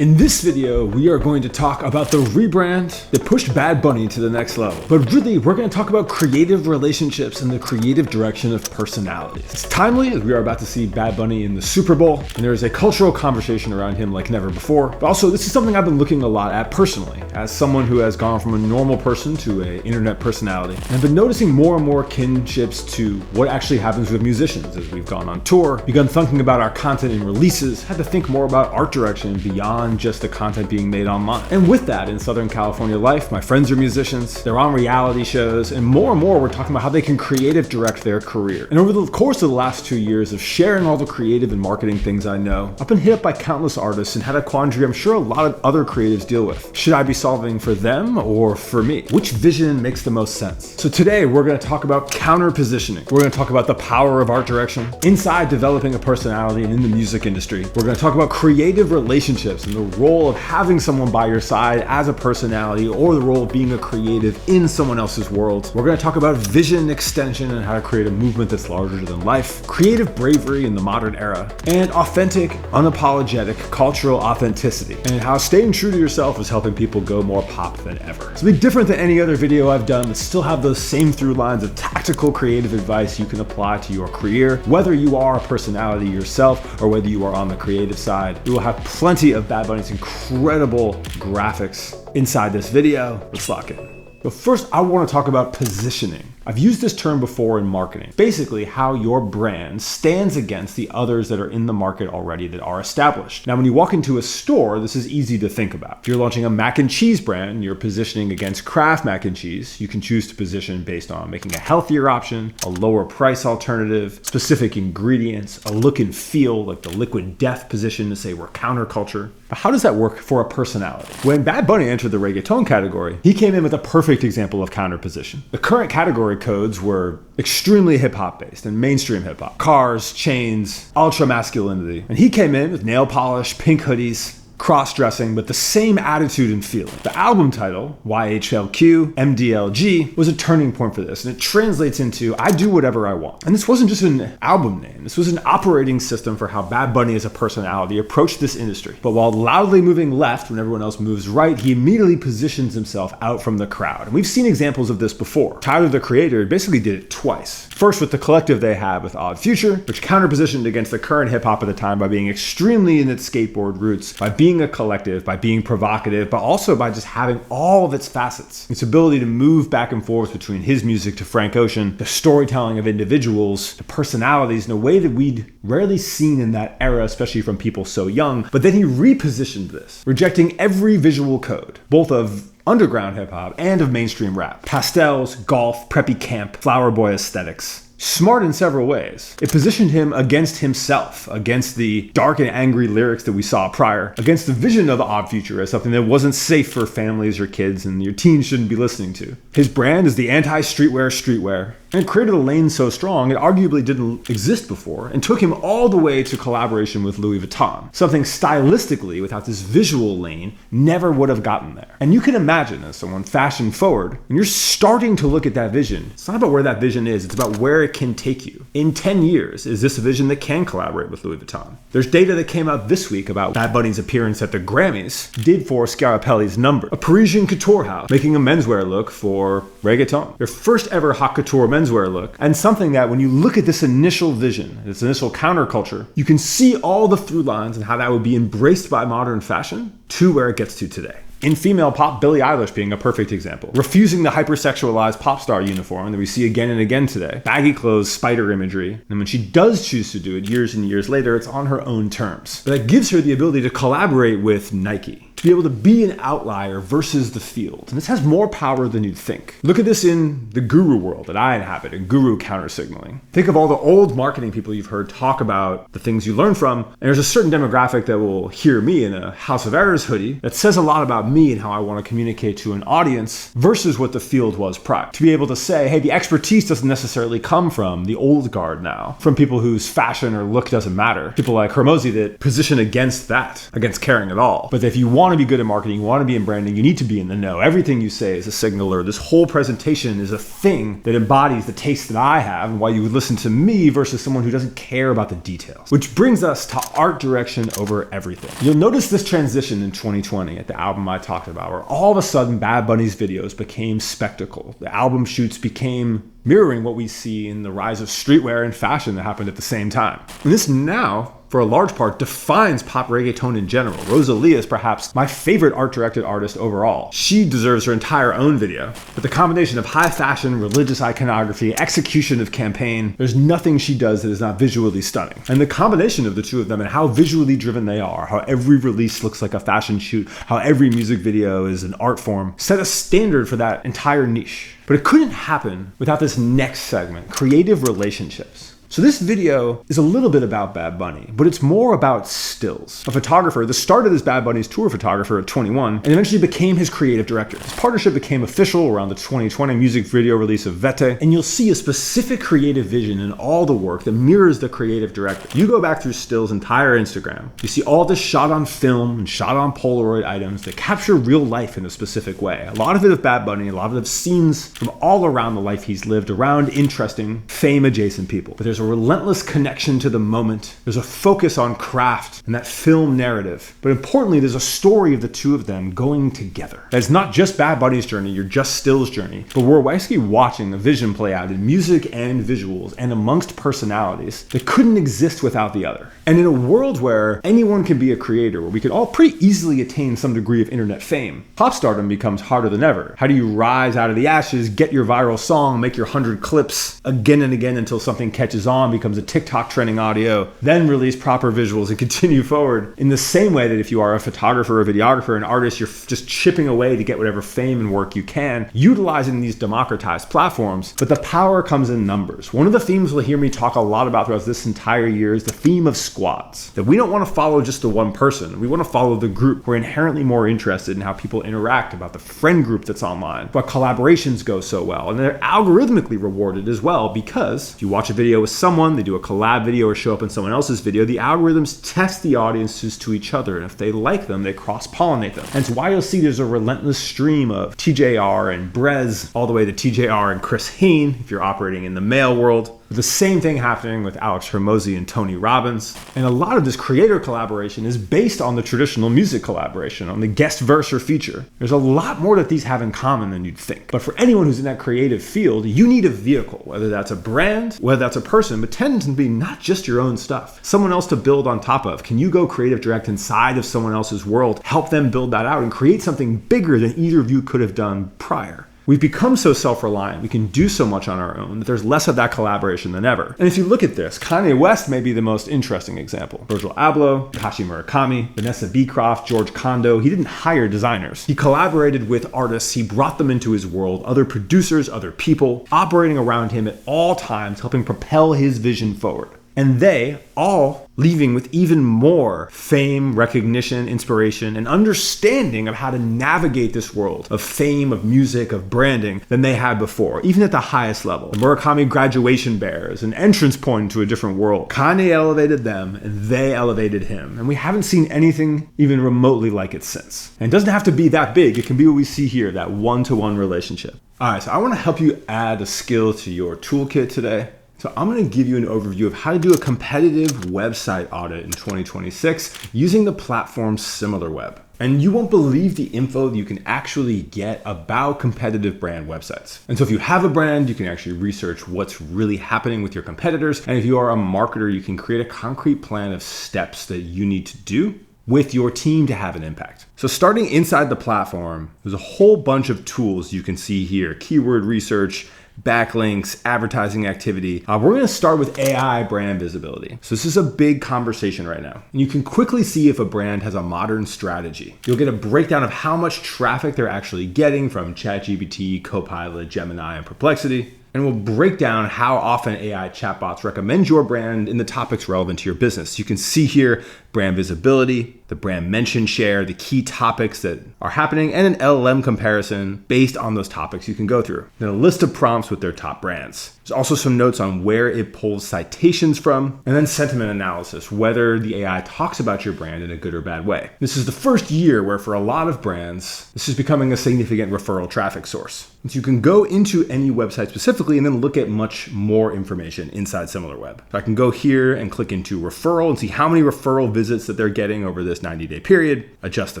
In this video, we are going to talk about the rebrand that pushed Bad Bunny to the next level. But really, we're going to talk about creative relationships and the creative direction of personalities. It's timely as we are about to see Bad Bunny in the Super Bowl, and there is a cultural conversation around him like never before. But also, this is something I've been looking a lot at personally, as someone who has gone from a normal person to an internet personality. And I've been noticing more and more kinships to what actually happens with musicians as we've gone on tour, begun thinking about our content and releases, had to think more about art direction beyond just the content being made online. And with that, in Southern California life, my friends are musicians, they're on reality shows, and more we're talking about how they can creative direct their career. And over the course of the last 2 years of sharing all the creative and marketing things I know, I've been hit up by countless artists and had a quandary I'm sure a lot of other creatives deal with. Should I be solving for them or for me? Which vision makes the most sense? So today we're going to talk about counter positioning. We're going to talk about the power of art direction inside developing a personality and in the music industry. We're going to talk about creative relationships and the role of having someone by your side as a personality, or the role of being a creative in someone else's world. We're going to talk about vision extension and how to create a movement that's larger than life, creative bravery in the modern era, and authentic, unapologetic cultural authenticity, and how staying true to yourself is helping people go more pop than ever. It's a bit different than any other video I've done, but still have those same through lines of tactical creative advice you can apply to your career, whether you are a personality yourself or whether you are on the creative side. We will have plenty of Bad Bunny's incredible graphics inside this video. Let's lock in. But first, I want to talk about positioning. I've used this term before in marketing. Basically, how your brand stands against the others that are in the market already that are established. Now, when you walk into a store, this is easy to think about. If you're launching a mac and cheese brand, you're positioning against Kraft mac and cheese. You can choose to position based on making a healthier option, a lower price alternative, specific ingredients, a look and feel like the liquid death position to say we're counterculture. But how does that work for a personality? When Bad Bunny entered the reggaeton category, he came in with a perfect example of counterposition. The current category codes were extremely hip-hop based and mainstream hip-hop. Cars, chains, ultra masculinity. And he came in with nail polish, pink hoodies, cross-dressing, but the same attitude and feeling. The album title, YHLQ, MDLG, was a turning point for this, and it translates into I do whatever I want. And this wasn't just an album name, this was an operating system for how Bad Bunny as a personality approached this industry. But while loudly moving left when everyone else moves right, he immediately positions himself out from the crowd. And we've seen examples of this before. Tyler, the Creator, basically did it twice. First with the collective they had with Odd Future, which counter-positioned against the current hip-hop at the time by being extremely in its skateboard roots, by being a collective, by being provocative, but also by just having all of its facets. Its ability to move back and forth between his music to Frank Ocean, the storytelling of individuals, the personalities in a way that we'd rarely seen in that era, especially from people so young. But then he repositioned this, rejecting every visual code, both of underground hip-hop and of mainstream rap. Pastels, golf, preppy camp, flower boy aesthetics. Smart in several ways. It positioned him against himself, against the dark and angry lyrics that we saw prior, against the vision of Odd Future as something that wasn't safe for families or kids and your teens shouldn't be listening to. His brand is the anti-streetwear, and it created a lane so strong it arguably didn't exist before, and took him all the way to collaboration with Louis Vuitton. Something stylistically, without this visual lane, never would have gotten there. And you can imagine, as someone fashion forward, when you're starting to look at that vision, it's not about where that vision is, it's about where it can take you. In 10 years, is this a vision that can collaborate with Louis Vuitton? There's data that came out this week about Bad Bunny's appearance at the Grammys did for Scarapelli's number. A Parisian couture house making a menswear look for reggaeton. Their first ever haute couture menswear look, and something that when you look at this initial vision, this initial counterculture, you can see all the through lines and how that would be embraced by modern fashion to where it gets to today. In female pop, Billie Eilish being a perfect example. Refusing the hypersexualized pop star uniform that we see again and again today. Baggy clothes, spider imagery. And when she does choose to do it years and years later, it's on her own terms. But that gives her the ability to collaborate with Nike, to be able to be an outlier versus the field. And this has more power than you'd think. Look at this in the guru world that I inhabit, in guru counter signaling. Think of all the old marketing people you've heard talk about the things you learn from, and there's a certain demographic that will hear me in a House of Errors hoodie that says a lot about me and how I want to communicate to an audience versus what the field was prior. To be able to say, hey, the expertise doesn't necessarily come from the old guard now, from people whose fashion or look doesn't matter. People like Hermosi that position against that, against caring at all. But if you want want to be good at marketing, you want to be in branding, you need to be in the know. Everything you say is a signaler. This whole presentation is a thing that embodies the taste that I have and why you would listen to me versus someone who doesn't care about the details. Which brings us to art direction over everything. You'll notice this transition in 2020 at the album I talked about, where all of a sudden Bad Bunny's videos became spectacle. The album shoots became mirroring what we see in the rise of streetwear and fashion that happened at the same time. And this now, for a large part, defines pop reggaeton in general. Rosalia is perhaps my favorite art-directed artist overall. She deserves her entire own video. But the combination of high fashion, religious iconography, execution of campaign, there's nothing she does that is not visually stunning. And the combination of the two of them and how visually driven they are, how every release looks like a fashion shoot, how every music video is an art form, set a standard for that entire niche. But it couldn't happen without this next segment, creative relationships. So this video is a little bit about Bad Bunny, but it's more about stills. A photographer that started as Bad Bunny's tour photographer at 21 and eventually became his creative director. This partnership became official around the 2020 music video release of Vete, and you'll see a specific creative vision in all the work that mirrors the creative director. You go back through Still's entire Instagram, you see all this shot on film and shot on Polaroid items that capture real life in a specific way. A lot of it of Bad Bunny, a lot of it of scenes from all around the life he's lived around interesting, fame-adjacent people. But there's a relentless connection to the moment. There's a focus on craft and that film narrative. But importantly, there's a story of the two of them going together. That's not just Bad Bunny's journey, you're just Still's journey, but we're basically watching the vision play out in music and visuals and amongst personalities that couldn't exist without the other. And in a world where anyone can be a creator, where we could all pretty easily attain some degree of internet fame, pop stardom becomes harder than ever. How do you rise out of the ashes, get your viral song, make your 100 clips again and again until something catches on, becomes a TikTok trending audio, then release proper visuals and continue forward in the same way that if you are a photographer, a videographer, an artist, you're just chipping away to get whatever fame and work you can, utilizing these democratized platforms. But the power comes in numbers. One of the themes you'll hear me talk a lot about throughout this entire year is the theme of squads. That we don't want to follow just the one person. We want to follow the group. We're inherently more interested in how people interact, about the friend group that's online, but collaborations go so well. And they're algorithmically rewarded as well, because if you watch a video with someone, they do a collab video or show up in someone else's video, the algorithms test the audiences to each other. And if they like them, they cross-pollinate them. And it's why you'll see there's a relentless stream of TJR and Brez all the way to TJR and Chris Hain if you're operating in the male world. The same thing happening with Alex Hormozi and Tony Robbins. And a lot of this creator collaboration is based on the traditional music collaboration, on the guest verse or feature. There's a lot more that these have in common than you'd think. But for anyone who's in that creative field, you need a vehicle, whether that's a brand, whether that's a person, but tends to be not just your own stuff. Someone else to build on top of. Can you go creative direct inside of someone else's world, help them build that out and create something bigger than either of you could have done prior? We've become so self-reliant, we can do so much on our own, that there's less of that collaboration than ever. And if you look at this, Kanye West may be the most interesting example. Virgil Abloh, Takashi Murakami, Vanessa Beecroft, George Kondo, he didn't hire designers. He collaborated with artists, he brought them into his world, other producers, other people, operating around him at all times, helping propel his vision forward. And they all leaving with even more fame, recognition, inspiration, and understanding of how to navigate this world of fame, of music, of branding than they had before, even at the highest level. The Murakami graduation bears, an entrance point into a different world. Kanye elevated them, and they elevated him. And we haven't seen anything even remotely like it since. And it doesn't have to be that big. It can be what we see here, that one-to-one relationship. All right, so I want to help you add a skill to your toolkit today. So I'm going to give you an overview of how to do a competitive website audit in 2026 using the platform SimilarWeb. And you won't believe the info that you can actually get about competitive brand websites. And so if you have a brand, you can actually research what's really happening with your competitors. And if you are a marketer, you can create a concrete plan of steps that you need to do with your team to have an impact. So starting inside the platform, there's a whole bunch of tools you can see here. Keyword research, backlinks, advertising activity. We're going to start with AI brand visibility. So this is a big conversation right now. And you can quickly see if a brand has a modern strategy. You'll get a breakdown of how much traffic they're actually getting from ChatGPT, Copilot, Gemini, and Perplexity. And we'll break down how often AI chatbots recommend your brand in the topics relevant to your business. You can see here brand visibility, the brand mention share, the key topics that are happening, and an LLM comparison based on those topics you can go through. Then a list of prompts with their top brands. There's also some notes on where it pulls citations from, and then sentiment analysis, whether the AI talks about your brand in a good or bad way. This is the first year where for a lot of brands, this is becoming a significant referral traffic source. So you can go into any website specifically and then look at much more information inside SimilarWeb. So I can go here and click into referral and see how many referral visits that they're getting over this 90-day period, adjust the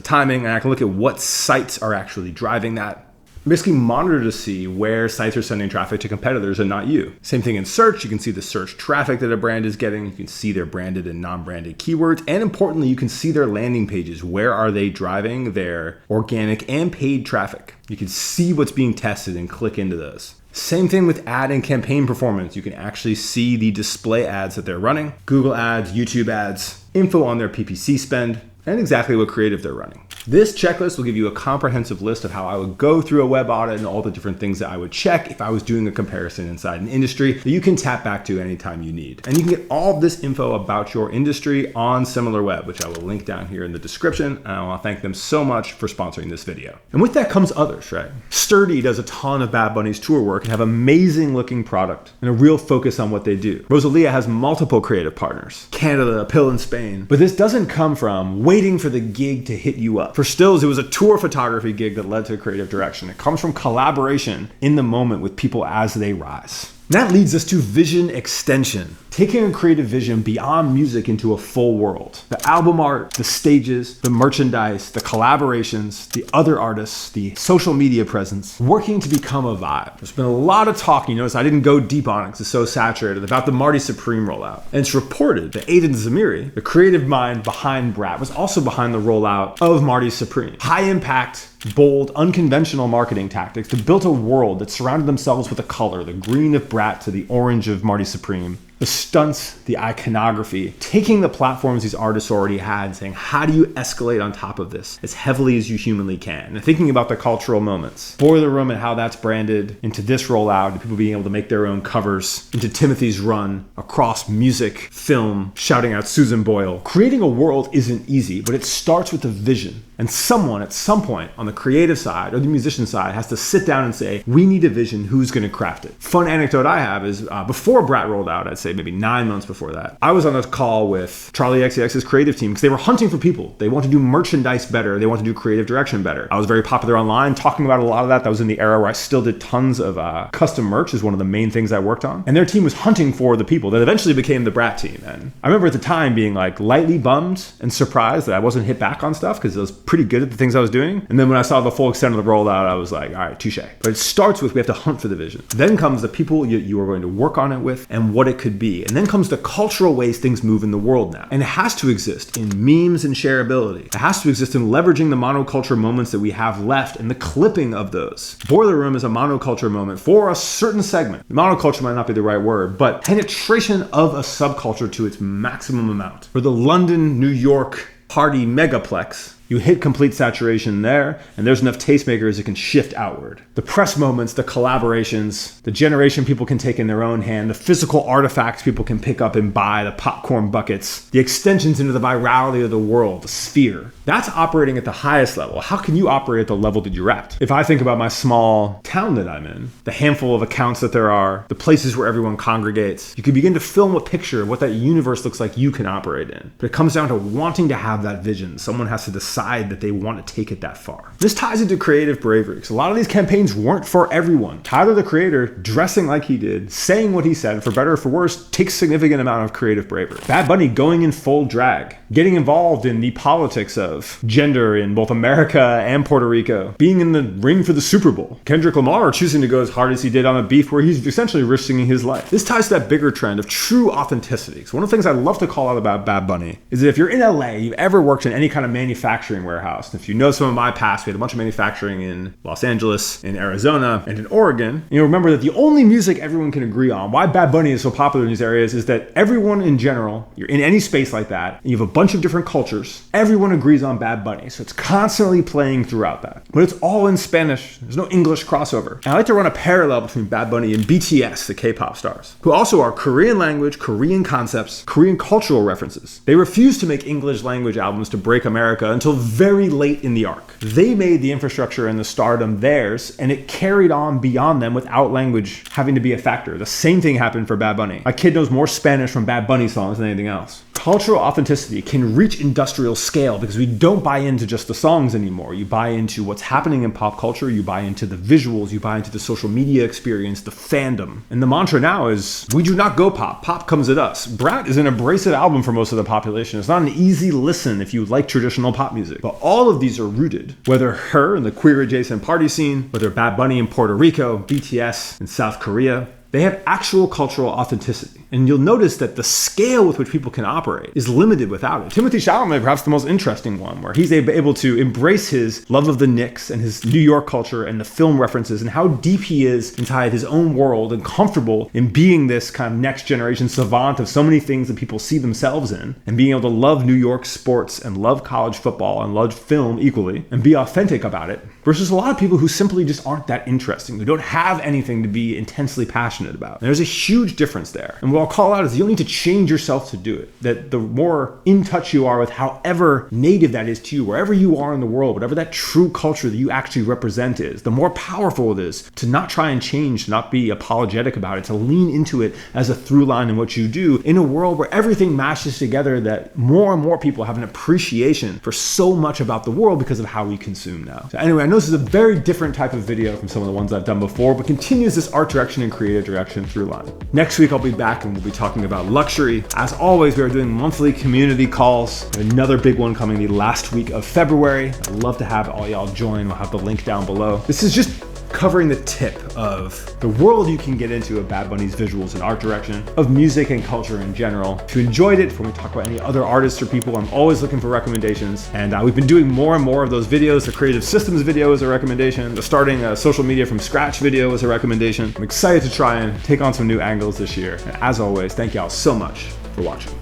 timing, and I can look at what sites are actually driving that. Basically monitor to see where sites are sending traffic to competitors and not you. Same thing in search. You can see the search traffic that a brand is getting. You can see their branded and non-branded keywords. And importantly, you can see their landing pages. Where are they driving their organic and paid traffic? You can see what's being tested and click into those. Same thing with ad and campaign performance. You can actually see the display ads that they're running, Google ads, YouTube ads, info on their PPC spend, and exactly what creative they're running. This checklist will give you a comprehensive list of how I would go through a web audit and all the different things that I would check if I was doing a comparison inside an industry that you can tap back to anytime you need. And you can get all of this info about your industry on SimilarWeb, which I will link down here in the description. And I want to thank them so much for sponsoring this video. And with that comes others, right? Sturdy does a ton of Bad Bunny's tour work and have amazing looking product and a real focus on what they do. Rosalia has multiple creative partners, Canada, Pill in Spain. But this doesn't come from waiting for the gig to hit you up. For Stills, it was a tour photography gig that led to creative direction. It comes from collaboration in the moment with people as they rise. And that leads us to vision extension. Taking a creative vision beyond music into a full world. The album art, the stages, the merchandise, the collaborations, the other artists, the social media presence, working to become a vibe. There's been a lot of talk, you notice I didn't go deep on it because it's so saturated, about the Marty Supreme rollout. And it's reported that Aiden Zamiri, the creative mind behind Brat, was also behind the rollout of Marty Supreme. High impact, bold, unconventional marketing tactics that built a world that surrounded themselves with a color, the green of Brat to the orange of Marty Supreme. The stunts, the iconography, taking the platforms these artists already had and saying, how do you escalate on top of this as heavily as you humanly can? And thinking about the cultural moments. Boiler Room and how that's branded into this rollout, and people being able to make their own covers, into Timothy's run across music, film, shouting out Susan Boyle. Creating a world isn't easy, but it starts with a vision. And someone at some point on the creative side or the musician side has to sit down and say, we need a vision, who's going to craft it? Fun anecdote I have is before Brat rolled out, I'd say maybe 9 months before that, I was on a call with Charlie XCX's creative team because they were hunting for people. They want to do merchandise better. They want to do creative direction better. I was very popular online talking about a lot of that. That was in the era where I still did tons of custom merch is one of the main things I worked on. And their team was hunting for the people that eventually became the Brat team. And I remember at the time being like lightly bummed and surprised that I wasn't hit back on stuff because I was pretty good at the things I was doing. And then when I saw the full extent of the rollout, I was like, all right, touche. But it starts with, we have to hunt for the vision. Then comes the people you are going to work on it with and what it could be. And then comes the cultural ways things move in the world now. And it has to exist in memes and shareability. It has to exist in leveraging the monoculture moments that we have left and the clipping of those. Boiler Room is a monoculture moment for a certain segment. Monoculture might not be the right word, but penetration of a subculture to its maximum amount. For the London, New York party megaplex, you hit complete saturation there, and there's enough tastemakers that can shift outward. The press moments, the collaborations, the generation people can take in their own hand, the physical artifacts people can pick up and buy, the popcorn buckets, the extensions into the virality of the world, the sphere. That's operating at the highest level. How can you operate at the level that you're at? If I think about my small town that I'm in, the handful of accounts that there are, the places where everyone congregates, you can begin to film a picture of what that universe looks like you can operate in. But it comes down to wanting to have that vision. Someone has to decide that they want to take it that far. This ties into creative bravery, because a lot of these campaigns weren't for everyone. Tyler, the creator, dressing like he did, saying what he said, for better or for worse, takes significant amount of creative bravery. Bad Bunny going in full drag, getting involved in the politics of gender in both America and Puerto Rico, being in the ring for the Super Bowl. Kendrick Lamar choosing to go as hard as he did on a beef where he's essentially risking his life. This ties to that bigger trend of true authenticity. So one of the things I love to call out about Bad Bunny is that if you're in LA, you've ever worked in any kind of manufacturing manufacturing warehouse. And if you know some of my past, we had a bunch of manufacturing in Los Angeles, in Arizona, and in Oregon. You remember that the only music everyone can agree on, why Bad Bunny is so popular in these areas, is that everyone in general, you're in any space like that, and you have a bunch of different cultures, everyone agrees on Bad Bunny. So it's constantly playing throughout that. But it's all in Spanish. There's no English crossover. And I like to run a parallel between Bad Bunny and BTS, the K-pop stars, who also are Korean language, Korean concepts, Korean cultural references. They refused to make English language albums to break America until very late in the arc. They made the infrastructure and the stardom theirs, and it carried on beyond them without language having to be a factor. The same thing happened for Bad Bunny. My kid knows more Spanish from Bad Bunny songs than anything else. Cultural authenticity can reach industrial scale because we don't buy into just the songs anymore. You buy into what's happening in pop culture, you buy into the visuals, you buy into the social media experience, the fandom. And the mantra now is, we do not go pop. Pop comes at us. Brat is an abrasive album for most of the population. It's not an easy listen if you like traditional pop music. But all of these are rooted, whether her in the queer adjacent party scene, whether Bad Bunny in Puerto Rico, BTS in South Korea, they have actual cultural authenticity. And you'll notice that the scale with which people can operate is limited without it. Timothée Chalamet, perhaps the most interesting one, where he's able to embrace his love of the Knicks and his New York culture and the film references and how deep he is inside his own world and comfortable in being this kind of next generation savant of so many things that people see themselves in, and being able to love New York sports and love college football and love film equally and be authentic about it, versus a lot of people who simply just aren't that interesting, who don't have anything to be intensely passionate about. And there's a huge difference there. And what I'll call out is you don't need to change yourself to do it. That the more in touch you are with however native that is to you, wherever you are in the world, whatever that true culture that you actually represent is, the more powerful it is to not try and change, to not be apologetic about it, to lean into it as a through line in what you do in a world where everything mashes together, that more and more people have an appreciation for so much about the world because of how we consume now. So anyway, I know this is a very different type of video from some of the ones I've done before, but continues this art direction and creative direction through line. Next week, I'll be back and we'll be talking about luxury. As always, we are doing monthly community calls. Another big one coming the last week of February. I'd love to have all y'all join. We'll have the link down below. This is just covering the tip of the world you can get into of Bad Bunny's visuals and art direction, of music and culture in general. If you enjoyed it, when we talk about any other artists or people, I'm always looking for recommendations. And we've been doing more and more of those videos. The creative systems video is a recommendation. The starting a social media from scratch video is a recommendation. I'm excited to try and take on some new angles this year. And as always, thank y'all so much for watching.